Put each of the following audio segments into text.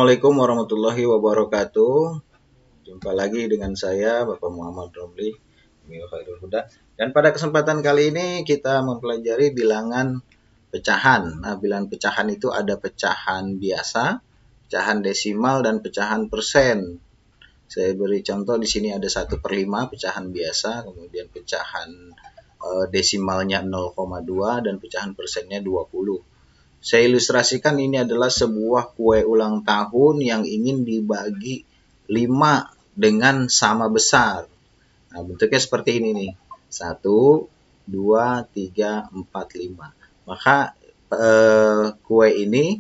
Assalamualaikum warahmatullahi wabarakatuh. Jumpa lagi dengan saya Bapak Muhammad Romli Khairul Huda. Dan pada kesempatan kali ini kita mempelajari bilangan pecahan. Nah, bilangan pecahan itu ada pecahan biasa, pecahan desimal, dan pecahan persen. Saya beri contoh di sini ada 1/5 pecahan biasa, kemudian pecahan desimalnya 0,2 dan pecahan persennya 20. Saya ilustrasikan ini adalah sebuah kue ulang tahun yang ingin dibagi 5 dengan sama besar. Nah, bentuknya seperti ini nih. 1, 2, 3, 4, 5. Maka kue ini,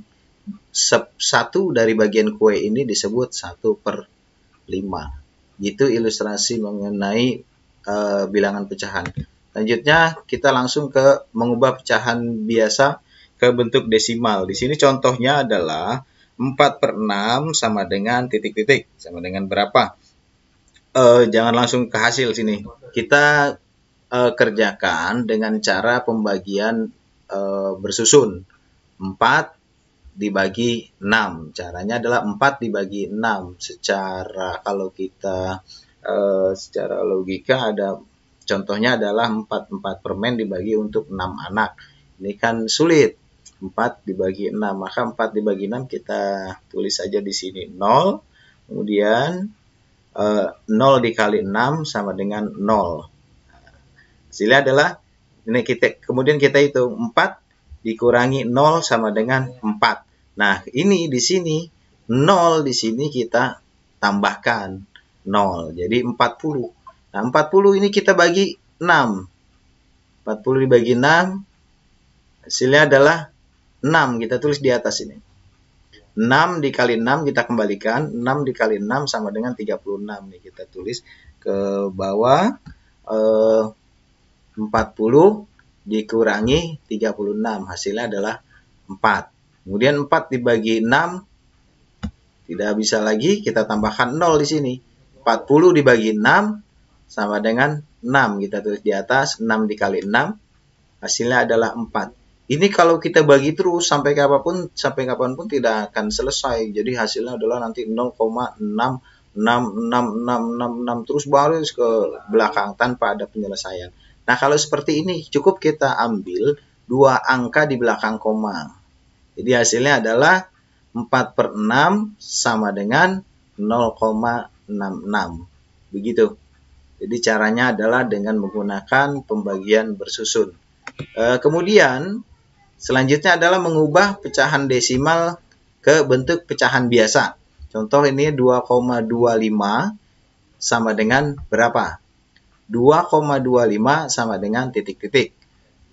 satu dari bagian kue ini disebut 1/5. Itu ilustrasi mengenai bilangan pecahan. Selanjutnya kita langsung ke mengubah pecahan biasa ke bentuk desimal. Di sini contohnya adalah 4/6 sama dengan titik-titik. Sama dengan berapa? Jangan langsung ke hasil sini. Kita kerjakan dengan cara pembagian bersusun. 4 dibagi 6. Caranya adalah 4 dibagi 6. Kalau kita secara logika ada contohnya adalah 4 permen dibagi untuk 6 anak. Ini kan sulit. 4 dibagi 6, maka 4 dibagi 6 kita tulis saja di sini 0, kemudian 0 dikali 6 sama dengan 0. Hasilnya adalah, kemudian kita hitung 4 dikurangi 0 sama dengan 4. Nah, ini di sini 0 di sini kita tambahkan 0, jadi 40. Nah, 40 ini kita bagi 6. 40 dibagi 6, hasilnya adalah 6, kita tulis di atas ini. 6 dikali 6 kita kembalikan, 6 dikali 6 sama dengan 36. Nih kita tulis ke bawah, 40 dikurangi 36, hasilnya adalah 4. Kemudian 4 dibagi 6, tidak bisa lagi, kita tambahkan 0 di sini. 40 dibagi 6 sama dengan 6, kita tulis di atas, 6 dikali 6, hasilnya adalah 4. Ini kalau kita bagi terus sampai kapanpun tidak akan selesai. Jadi hasilnya adalah nanti 0,66666 terus baris ke belakang tanpa ada penyelesaian. Nah, kalau seperti ini cukup kita ambil 2 angka di belakang koma. Jadi hasilnya adalah 4/6 sama dengan 0,66. Begitu. Jadi caranya adalah dengan menggunakan pembagian bersusun. Kemudian selanjutnya adalah mengubah pecahan desimal ke bentuk pecahan biasa. Contoh ini 2,25 sama dengan berapa? 2,25 sama dengan titik-titik.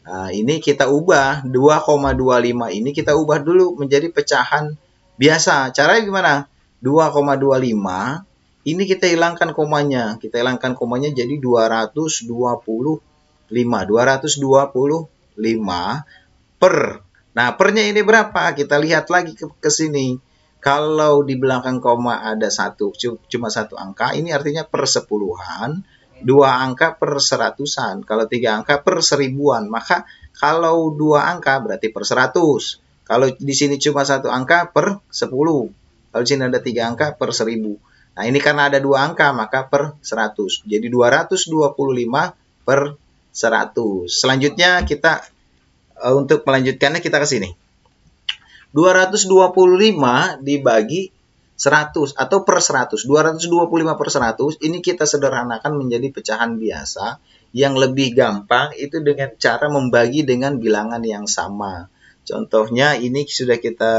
Nah, ini kita ubah, 2,25 ini kita ubah dulu menjadi pecahan biasa. Caranya gimana? 2,25 ini kita hilangkan komanya. Kita hilangkan komanya jadi 225. 225 per. Nah, pernya ini berapa? Kita lihat lagi ke sini. Kalau di belakang koma ada cuma satu angka, ini artinya per sepuluhan, 2 angka per seratusan. Kalau 3 angka per seribuan, maka kalau 2 angka berarti per 100. Kalau di sini cuma 1 angka per 10. Kalau di sini ada 3 angka per 1000. Nah, ini karena ada 2 angka, maka per 100. Jadi 225 per 100. Selanjutnya kita untuk melanjutkannya kita ke sini. 225 dibagi 100 atau per 100. 225 per 100 ini kita sederhanakan menjadi pecahan biasa yang lebih gampang itu dengan cara membagi dengan bilangan yang sama. Contohnya ini sudah kita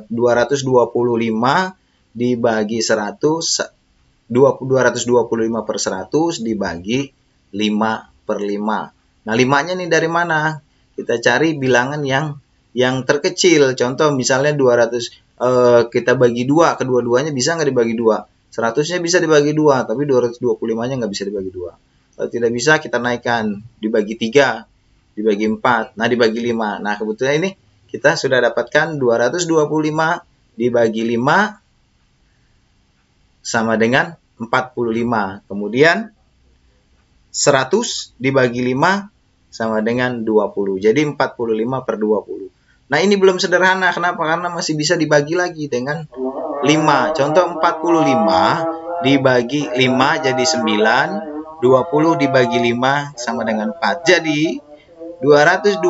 225 dibagi 100, 225 per 100 dibagi 5/5. Nah, 5-nya nih dari mana? Kita cari bilangan yang terkecil. Contoh misalnya 200, kita bagi 2, kedua-duanya bisa nggak dibagi 2? 100-nya bisa dibagi 2, tapi 225-nya nggak bisa dibagi 2. Kalau tidak bisa, kita naikkan, dibagi 3, dibagi 4, nah dibagi 5. Nah, kebetulan ini kita sudah dapatkan 225 dibagi 5 sama dengan 45. Kemudian 100 dibagi 5 sama dengan 20. Jadi 45 per 20. Nah, ini belum sederhana. Kenapa? Karena masih bisa dibagi lagi dengan 5. Contoh 45 dibagi 5 jadi 9. 20 dibagi 5 sama dengan 4. Jadi 225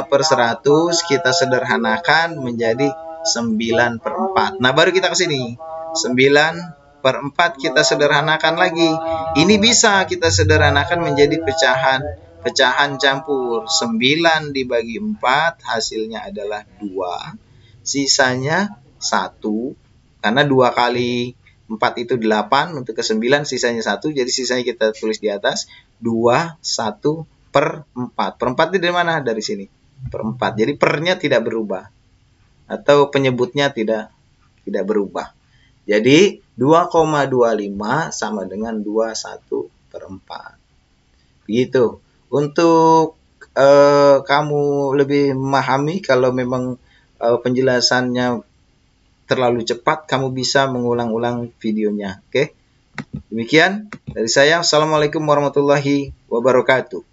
per 100 kita sederhanakan menjadi 9 per 4. Nah, baru kita ke sini. 9 per 4 kita sederhanakan lagi. Ini bisa kita sederhanakan menjadi pecahan campur. 9 dibagi 4 hasilnya adalah 2. Sisanya 1. Karena 2 kali 4 itu 8. Untuk ke 9 sisanya 1. Jadi sisanya kita tulis di atas. 2, 1 per 4. Per 4 itu dari mana? Dari sini. Per 4. Jadi pernya tidak berubah. Atau penyebutnya tidak berubah. Jadi 2,25 sama dengan 21 per 4. Begitu. Untuk kamu lebih memahami, kalau memang penjelasannya terlalu cepat, kamu bisa mengulang-ulang videonya. Oke? Demikian dari saya. Assalamualaikum warahmatullahi wabarakatuh.